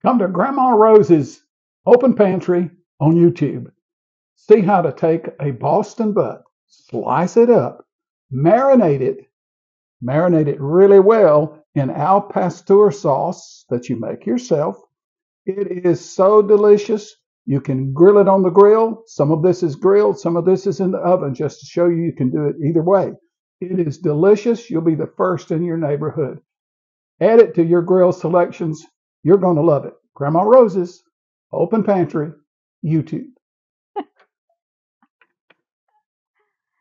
Come to Grandma Rose's Open Pantry on YouTube. See how to take a Boston butt, slice it up, marinate it really well in Al Pastor sauce that you make yourself. It is so delicious. You can grill it on the grill. Some of this is grilled, some of this is in the oven, just to show you can do it either way. It is delicious. You'll be the first in your neighborhood. Add it to your grill selections. You're going to love it. Grandma Rose's Open Pantry, YouTube.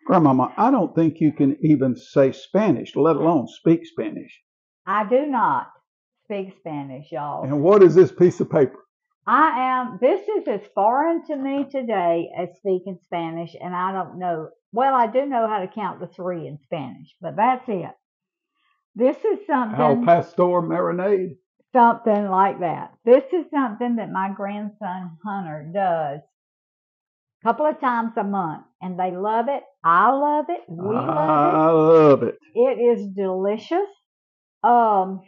Grandmama, I don't think you can even say Spanish, let alone speak Spanish. I do not speak Spanish, y'all. And what is this piece of paper? This is as foreign to me today as speaking Spanish, and I don't know. Well, I do know how to count to 3 in Spanish, but that's it. This is something. Al Pastor Marinade. Something like that. This is something that my grandson Hunter does a couple of times a month, and they love it. I love it. We love it. I love it. It is delicious. And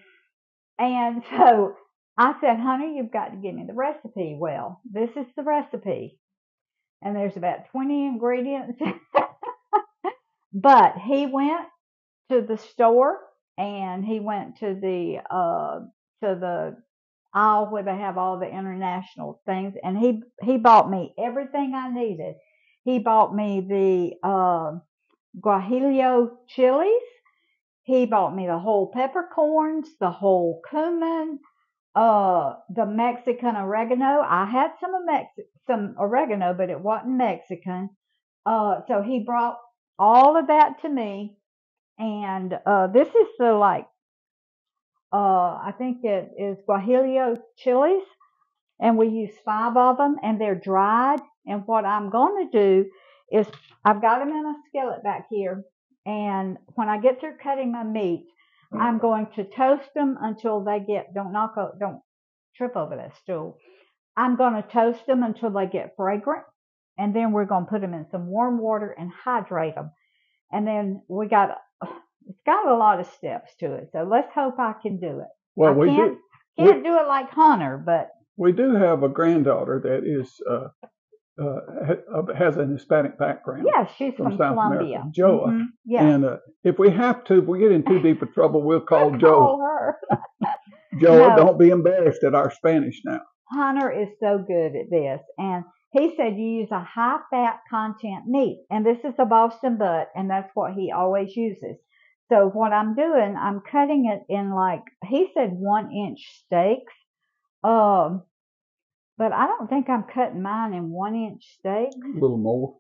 so I said, Hunter, you've got to give me the recipe. Well, this is the recipe. And there's about 20 ingredients. But he went to the store and he went to the aisle where they have all the international things, and he bought me everything I needed. He bought me the Guajillo chilies. He bought me the whole peppercorns, the whole cumin, the Mexican oregano. I had some oregano, but it wasn't Mexican. So he brought all of that to me, and this is the I think it is Guajillo chilies, and we use 5 of them, and they're dried. And what I'm going to do is I've got them in a skillet back here, and when I get through cutting my meat, I'm going to toast them until they get, don't trip over that stool. I'm going to toast them until they get fragrant, and then we're going to put them in some warm water and hydrate them. And then it's got a lot of steps to it, so let's hope I can do it. Well, I can't do it like Hunter, but we do have a granddaughter that is has an Hispanic background. Yes, she's from South Colombia. America, Joa. Mm-hmm. Yeah. And if we have to, if we get in too deep of trouble, we'll call Joa. Call her. Joa, don't be embarrassed at our Spanish now. Hunter is so good at this, and he said you use a high-fat content meat, and this is a Boston butt, and that's what he always uses. So what I'm doing, I'm cutting it in he said 1-inch steaks. But I don't think I'm cutting mine in 1-inch steaks. A little more.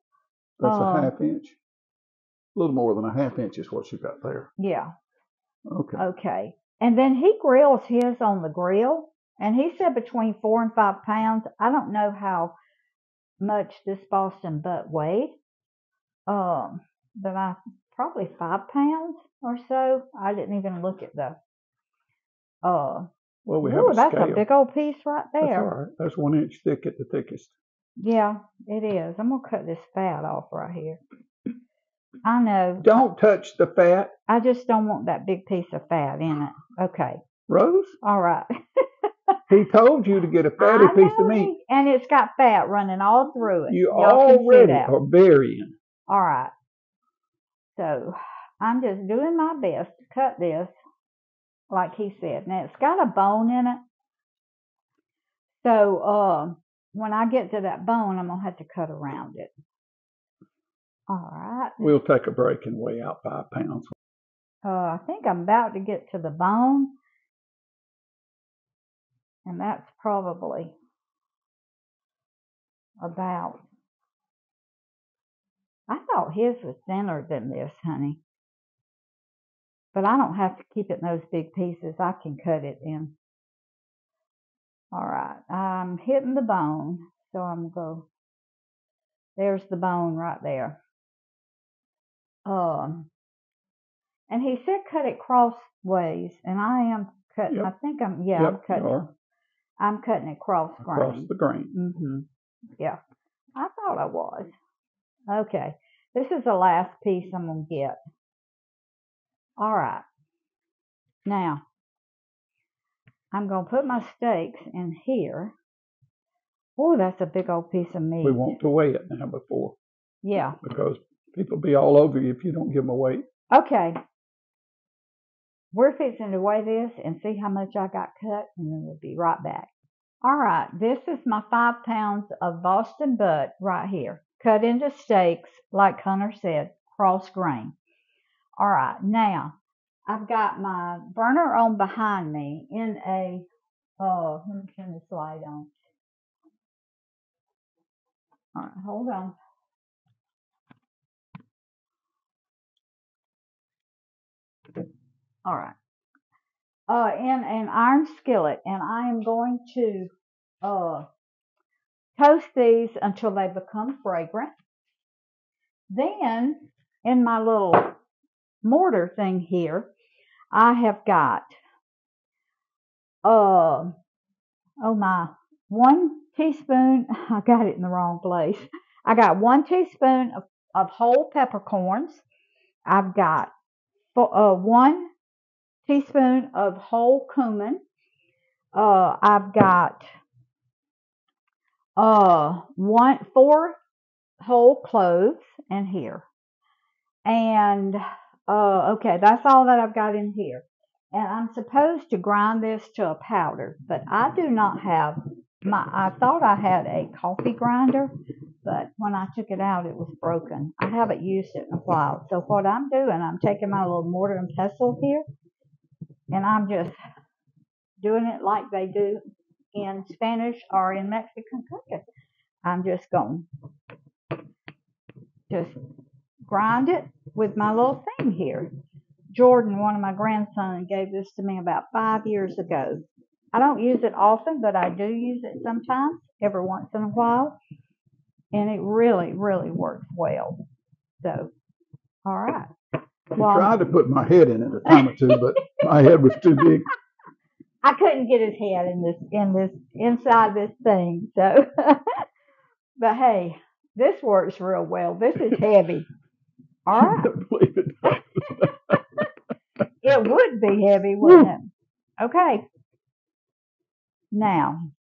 That's a half inch. A little more than a half inch is what you got there. Yeah. Okay. Okay. And then he grills his on the grill, and he said between 4 and 5 pounds. I don't know how much this Boston butt weighed. But probably 5 pounds or so. I didn't even look at the well, we have a that's scale. A big old piece right there. That's all right. That's 1 inch thick at the thickest. Yeah, it is. I'm going to cut this fat off right here. I know. Don't touch the fat. I just don't want that big piece of fat in it. Okay. Rose? All right. He told you to get a fatty piece of meat. And it's got fat running all through it. You already are burying. All right. So I'm just doing my best to cut this like he said. Now, it's got a bone in it. So when I get to that bone, I'm going to have to cut around it. All right. We'll take a break and weigh out 5 pounds. I think I'm about to get to the bone. And that's probably about, I thought his was thinner than this, honey. But I don't have to keep it in those big pieces. I can cut it in. All right. I'm hitting the bone. So I'm going to go. There's the bone right there. And he said cut it crossways. And I am cutting. Yep. I think I'm cutting it. I'm cutting it cross grain. Across the grain. Mm-hmm. Yeah. I thought I was. Okay. This is the last piece I'm going to get. All right. Now, I'm going to put my steaks in here. Oh, that's a big old piece of meat. We want to weigh it now before. Yeah. Because people be all over you if you don't give them a weight. Okay. We're fixing to weigh this and see how much I got cut, and then we'll be right back. All right, this is my 5 pounds of Boston butt right here, cut into steaks, like Hunter said, cross grain. All right, now I've got my burner on behind me in a, let me turn this light on. All right, hold on. All right. In an iron skillet, and I am going to toast these until they become fragrant. Then, in my little mortar thing here, I have got, 1 teaspoon, I got it in the wrong place. I got 1 teaspoon of whole peppercorns. I've got 1 teaspoon of whole cumin. I've got 4 whole cloves in here. And, okay, that's all that I've got in here. And I'm supposed to grind this to a powder, but I do not have I thought I had a coffee grinder, but when I took it out, it was broken. I haven't used it in a while. So what I'm doing, I'm taking my little mortar and pestle here, and I'm just doing it like they do in Spanish or in Mexican cooking. I'm just going to just grind it with my little thing here. Jordan, one of my grandsons, gave this to me about 5 years ago. I don't use it often, but I do use it sometimes, every once in a while. And it really, really works well. So, all right. Well, I tried to put my head in it a time or two, but my head was too big. I couldn't get his head inside this thing. So, but hey, this works real well. This is heavy. All right. Believe it does. It would be heavy, wouldn't it? Okay. Now,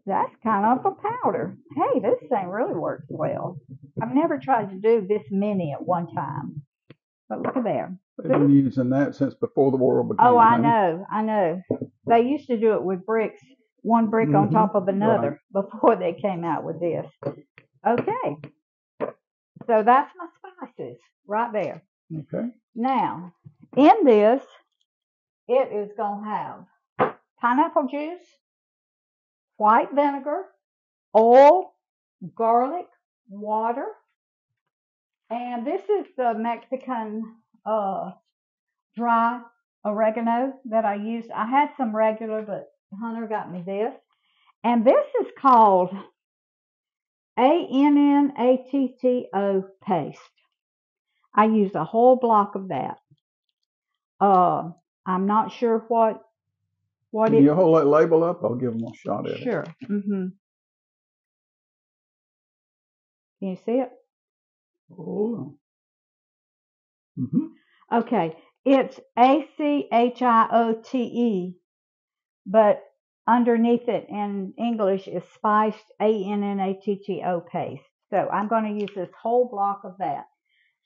that's kind of a powder. Hey, this thing really works well. I've never tried to do this many at one time. But look at there. They've been using that since before the world began. Oh, I know. They used to do it with bricks, one brick on top of another, before they came out with this. Okay. So that's my spices right there. Okay. Now, in this, it is going to have pineapple juice, white vinegar, oil, garlic, water, and this is the Mexican dry oregano that I used. I had some regular, but Hunter got me this. And this is called Annatto paste. I use a whole block of that. I'm not sure what Can you hold that label up? I'll give them a shot at it. Sure. Can you see it? Oh. Okay. It's ACHIOTE, but underneath it in English is spiced ANNATTO paste. So I'm going to use this whole block of that.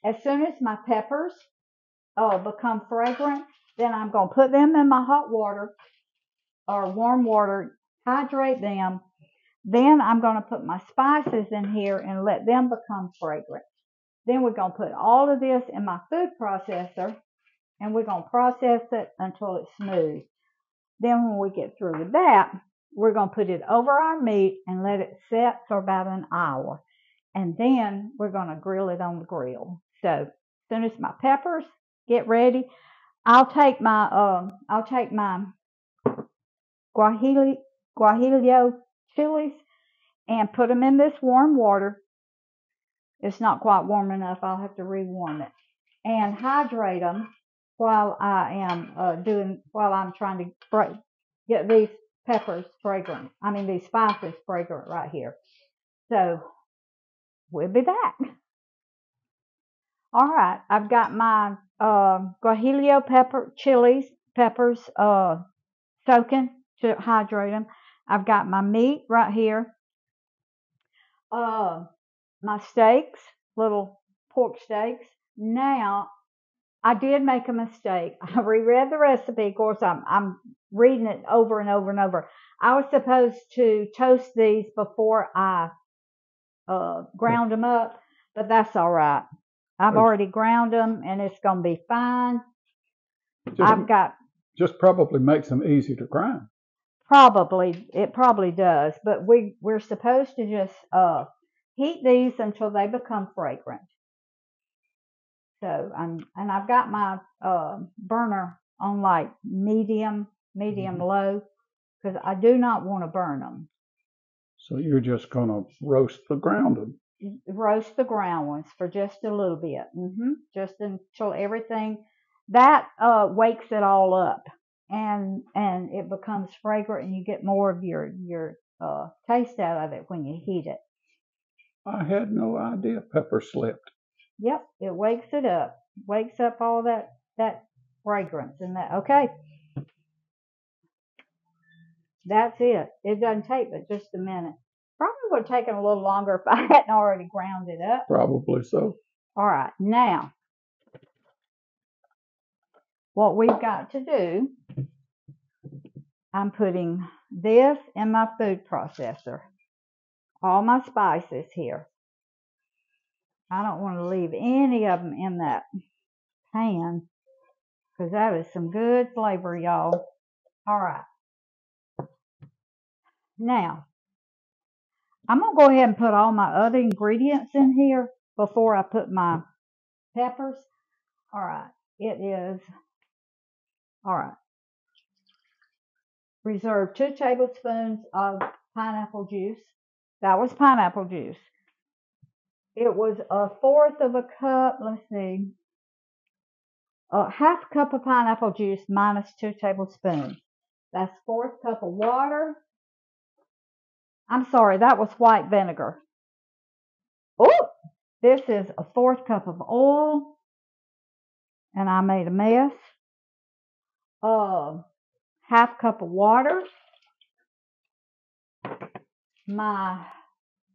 As soon as my peppers become fragrant, then I'm going to put them in my hot water or warm water, hydrate them. Then I'm going to put my spices in here and let them become fragrant. Then we're going to put all of this in my food processor, and we're going to process it until it's smooth. Then when we get through with that, we're going to put it over our meat and let it set for about an hour. And then we're going to grill it on the grill. So as soon as my peppers get ready, I'll take my Guajillo chilies and put them in this warm water. It's not quite warm enough. I'll have to rewarm it. And hydrate them while I'm trying to get these peppers fragrant. These spices fragrant right here. So we'll be back. All right, I've got my Guajillo pepper chilies peppers soaking to hydrate them. I've got my meat right here. My steaks, little pork steaks. Now, I did make a mistake. I reread the recipe. Of course, I'm reading it over and over and over. I was supposed to toast these before I ground them up, but that's all right. I've already ground them, and it's going to be fine. Just probably makes them easy to grind. It probably does, but we're supposed to just heat these until they become fragrant. So I've got my burner on like medium low, because I do not want to burn them. So you're just gonna roast the ground ones for just a little bit, just until everything that wakes it all up, and it becomes fragrant, and you get more of your taste out of it when you heat it. I had no idea pepper slept. Yep, it wakes it up, wakes up all that fragrance and that. Okay, that's it. It doesn't take but just a minute. Probably would have taken a little longer if I hadn't already ground it up. Probably so. All right, now what we've got to do, I'm putting this in my food processor. All my spices here. I don't want to leave any of them in that pan, because that is some good flavor, y'all. All right. Now, I'm going to go ahead and put all my other ingredients in here before I put my peppers. All right. Reserve 2 tablespoons of pineapple juice. That was pineapple juice. It was 1/4 of a cup. Let's see. Half cup of pineapple juice minus 2 tablespoons. That's 1/4 cup of water. I'm sorry, that was white vinegar. Oh, this is 1/4 cup of oil, and I made a mess. 1/2 cup of water. My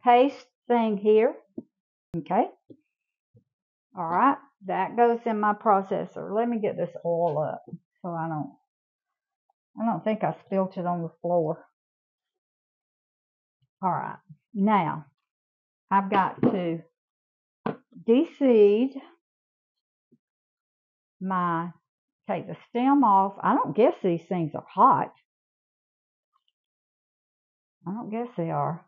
paste thing here. Okay. All right, that goes in my processor. Let me get this oil up so I don't think I spilled it on the floor. All right, now I've got to de-seed take the stem off. I don't guess these things are hot. I don't guess they are.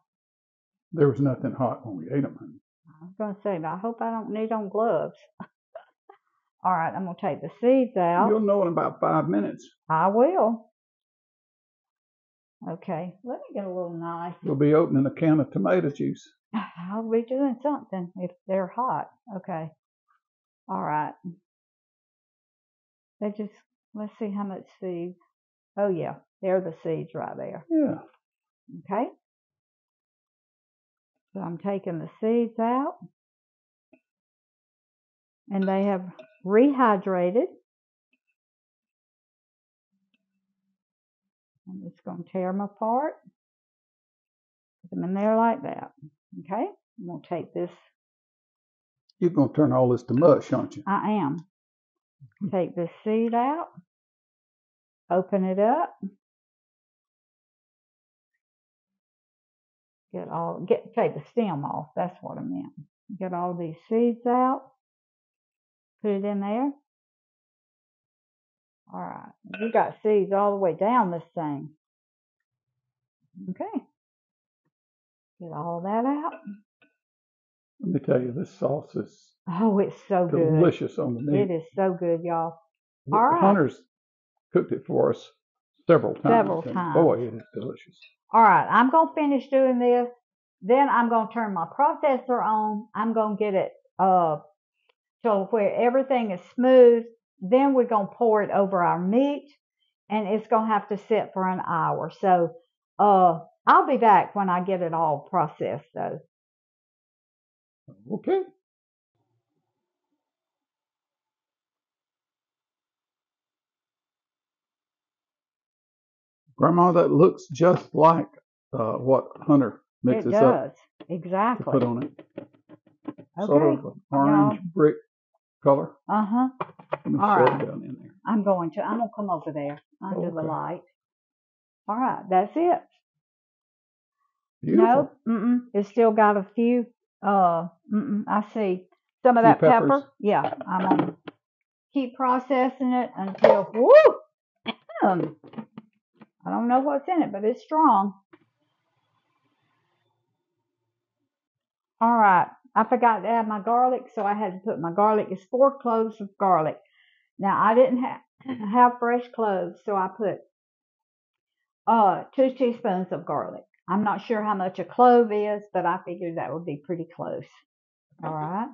There was nothing hot when we ate them, honey. I was going to say, but I hope I don't need on gloves. All right, I'm going to take the seeds out. You'll know in about 5 minutes. I will. Okay, let me get a little knife. You'll be opening a can of tomato juice. I'll be doing something if they're hot. Okay. All right. Let's see how much seeds. Oh, yeah, they're the seeds right there. Yeah. Okay. So I'm taking the seeds out. And they have rehydrated. I'm just going to tear them apart. Put them in there like that. Okay. I'm going to take this. You're going to turn all this to mush, aren't you? I am. Take this seed out. Open it up. Take the stem off. That's what I meant. Get all these seeds out. Put it in there. All right. You got seeds all the way down this thing. Okay. Get all that out. Let me tell you, this sauce is it's so good. Delicious on the meat. It is so good, y'all. All right. Hunter's cooked it for us several times. Boy, it is delicious. All right. I'm going to finish doing this. Then I'm going to turn my processor on. I'm going to get it so where everything is smooth. Then we're going to pour it over our meat, and it's going to have to sit for an hour. So I'll be back when I get it all processed, though. Okay. Grandma, that looks just like what Hunter It mixes up does. to Exactly. put on it. Sort Okay, of an orange y'all. brick color. Uh-huh. Let me All shove right. it down in there. I'm going to come over there under the Okay. light. All right, that's it. Beautiful. No, it's still got a few, I see some of Few that peppers. pepper. Yeah, I'm gonna keep processing it until, woo! I don't know what's in it, but it's strong. All right, I forgot to add my garlic, so I had to put my garlic. It's 4 cloves of garlic. Now, I didn't have fresh cloves, so I put 2 teaspoons of garlic. I'm not sure how much a clove is, but I figured that would be pretty close. All right.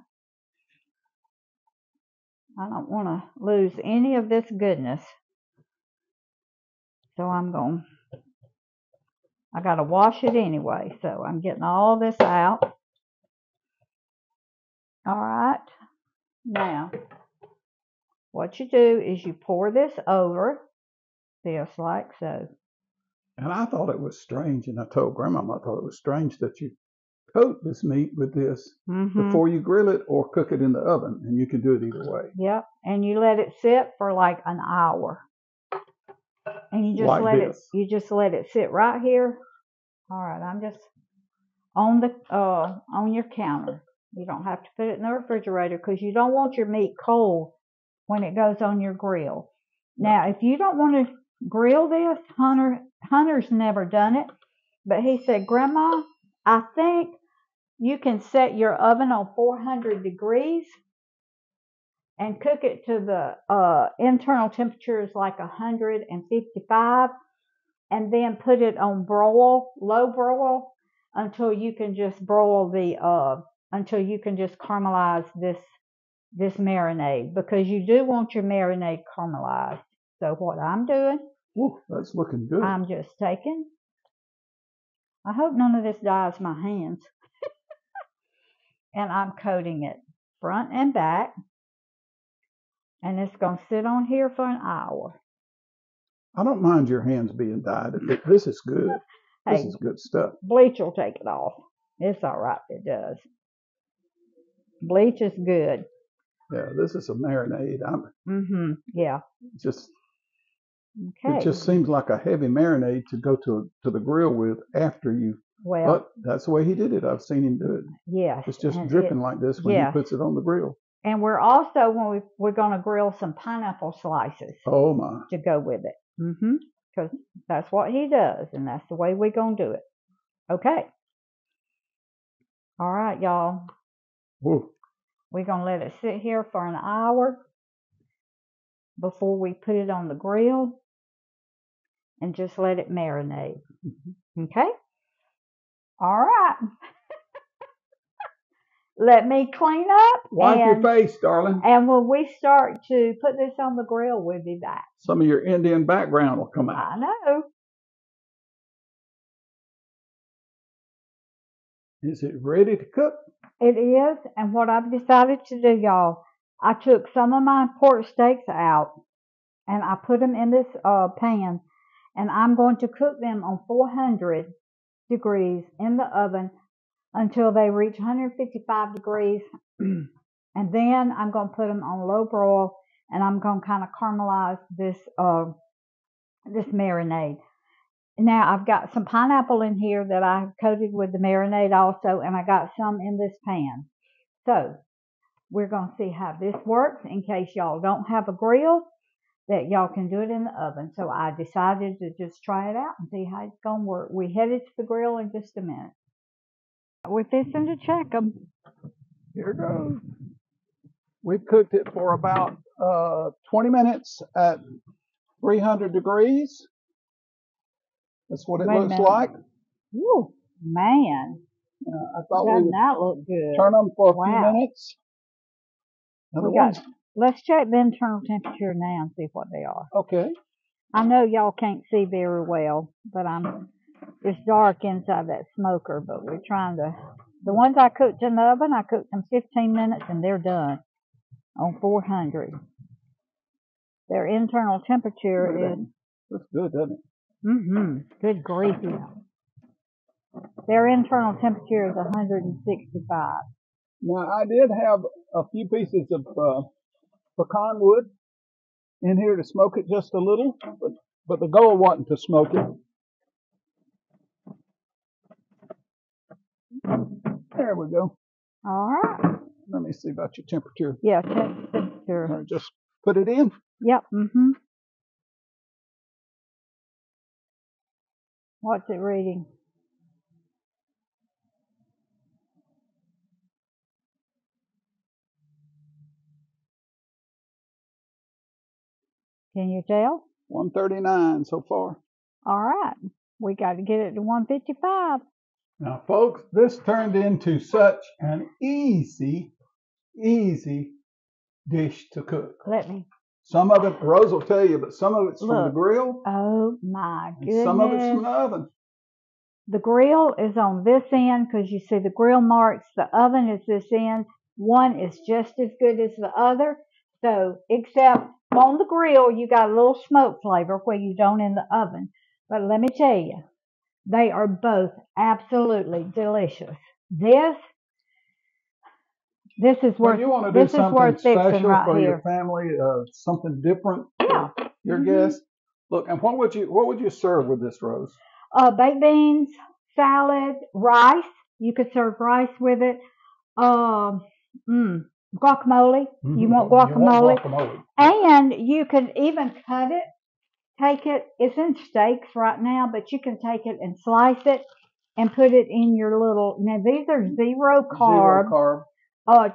I don't want to lose any of this goodness. So I got to wash it anyway. So I'm getting all this out. All right. Now, what you do is you pour this over, just like so. And I thought it was strange, and I told Grandma I thought it was strange that you coat this meat with this before you grill it or cook it in the oven, and you can do it either way. Yep. And you let it sit for like an hour. And you just Like let this. you just let it sit right here. All right, I'm just on the on your counter. You don't have to put it in the refrigerator because you don't want your meat cold when it goes on your grill. Now, if you don't want to grill this, Hunter's never done it, but he said, Grandma, I think you can set your oven on 400 degrees and cook it to the internal temperature is like 155, and then put it on low broil, until you can just until you can just caramelize this marinade, because you do want your marinade caramelized. So what I'm doing, Ooh, that's looking good. I'm just taking, I hope none of this dyes my hands, and I'm coating it front and back, and it's going to sit on here for an hour. I don't mind your hands being dyed. This is good. This Hey, is good stuff. bleach will take it off. It's all right, it does. Bleach is good. Yeah, this is a marinade. Yeah. It Okay. just seems like a heavy marinade to go to the grill with after you. Well, But that's the way he did it. I've seen him do it. yes. It's just dripping like this when he puts it on the grill. And we're also we're going to grill some pineapple slices. Oh my. To go with it. Because that's what he does, and that's the way we're going to do it. Okay. All right, y'all. Whoa. We're going to let it sit here for an hour before we put it on the grill, and just let it marinate. Okay? All right. Let me clean up. Wipe your face, darling. And when we start to put this on the grill, we'll be back. Some of your Indian background will come out. I know. Is it ready to cook? It is. And what I've decided to do, y'all, I took some of my pork steaks out and I put them in this pan, and I'm going to cook them on 400 degrees in the oven until they reach 155 degrees. And then I'm going to put them on low broil, and I'm going to kind of caramelize this marinade. Now, I've got some pineapple in here that I coated with the marinade also, and I got some in this pan. So we're going to see how this works in case y'all don't have a grill, that y'all can do it in the oven. So I decided to just try it out and see how it's going to work. We headed to the grill in just a minute. We're fixing to check them. Here goes. We've cooked it for about 20 minutes at 300 degrees. That's what it looks like. Woo, man. I thought we would that look good. turn them for a few minutes. Let's check the internal temperature now and see what they are. Okay. I know y'all can't see very well, but it's dark inside that smoker, but we're trying to. The ones I cooked in the oven, I cooked them 15 minutes and they're done on 400. Their internal temperature is. Looks good, doesn't it? Good grief, yeah. Their internal temperature is 165. Now, I did have a few pieces of pecan wood in here to smoke it just a little, but the goal wasn't to smoke it. There we go. All right. Let me see about your temperature. Yeah, check the temperature. All right, just put it in. Yep. What's it reading? Can you tell? 139 so far. All right. We got to get it to 155. Now, folks, this turned into such an easy dish to cook. Let me. Some of it, Rose will tell you, but some of it's from the Look. grill. Oh, my goodness. And some of it's from the oven. The grill is on this end because you see the grill marks. The oven is this end. One is just as good as the other. So, except on the grill, you got a little smoke flavor where you don't in the oven. But let me tell you, they are both absolutely delicious. This is worth. When you want to do something special for here. your family, something different Yeah. for your guests. Look, and what would you serve with this, Rose? Baked beans, salad, rice. You could serve rice with it. Guacamole. You want guacamole. And you can even cut it. Take it. It's in steaks right now, but you can take it and slice it and put it in your little. Now these are zero carb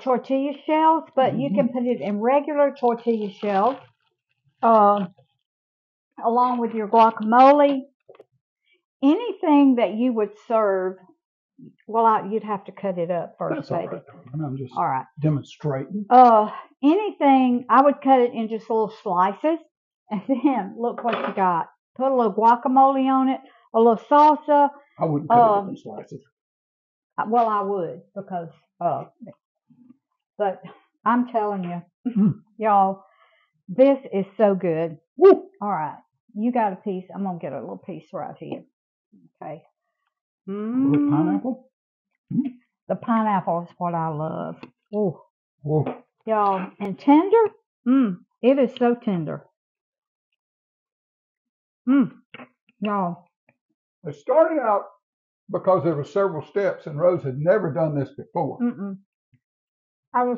tortilla shells, but you can put it in regular tortilla shells along with your guacamole. Anything that you would serve, well, you'd have to cut it up first, That's baby. All right. I'm just all right. Demonstrating. Anything, I would cut it in just little slices, and then look what you got. Put a little guacamole on it, a little salsa. I wouldn't cut it in slices. Well, I would because, but I'm telling you, y'all, this is so good. Woo. All right, you got a piece. I'm gonna get a little piece right here. Okay. With pineapple? The pineapple is what I love. Oh, whoa. Y'all, and tender? It is so tender. Y'all. It started out because there were several steps, and Rose had never done this before.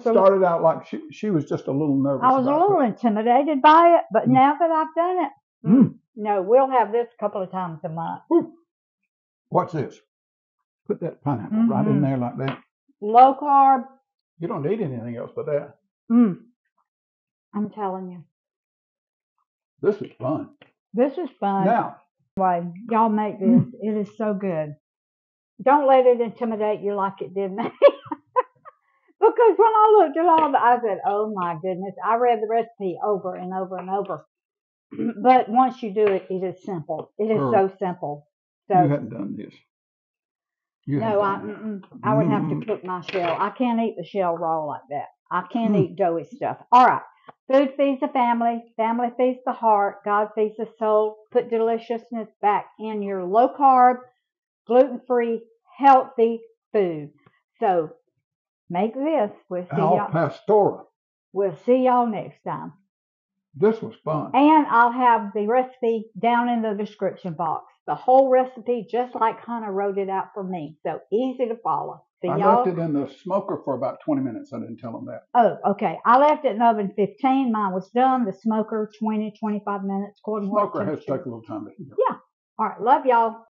Started out like she was just a little nervous. I was a little intimidated by it, but now that I've done it, no, we'll have this a couple of times a month. What's this? Put that pineapple right in there like that. Low carb. You don't need anything else but that. I'm telling you. This is fun. This is fun. Now. Anyway, y'all make this. It is so good. Don't let it intimidate you like it did me. Because when I looked at all of it, I said, oh my goodness. I read the recipe over and over and over. But once you do it, it is simple. It is so simple. So, you hadn't done this. I would have to cook my shell. I can't eat the shell raw like that. I can't eat doughy stuff. All right. Food feeds the family. Family feeds the heart. God feeds the soul. Put deliciousness back in your low carb, gluten-free, healthy food. So make this. We'll see Al Pastor. We'll see y'all next time. This was fun. And I'll have the recipe down in the description box. The whole recipe, just like Hannah wrote it out for me. So easy to follow. So I left it in the smoker for about 20 minutes. I didn't tell them that. Oh, okay. I left it in the oven 15. Mine was done. The smoker, 20, 25 minutes. Smoker has to take a little time to heat up. Yeah. All right. Love y'all.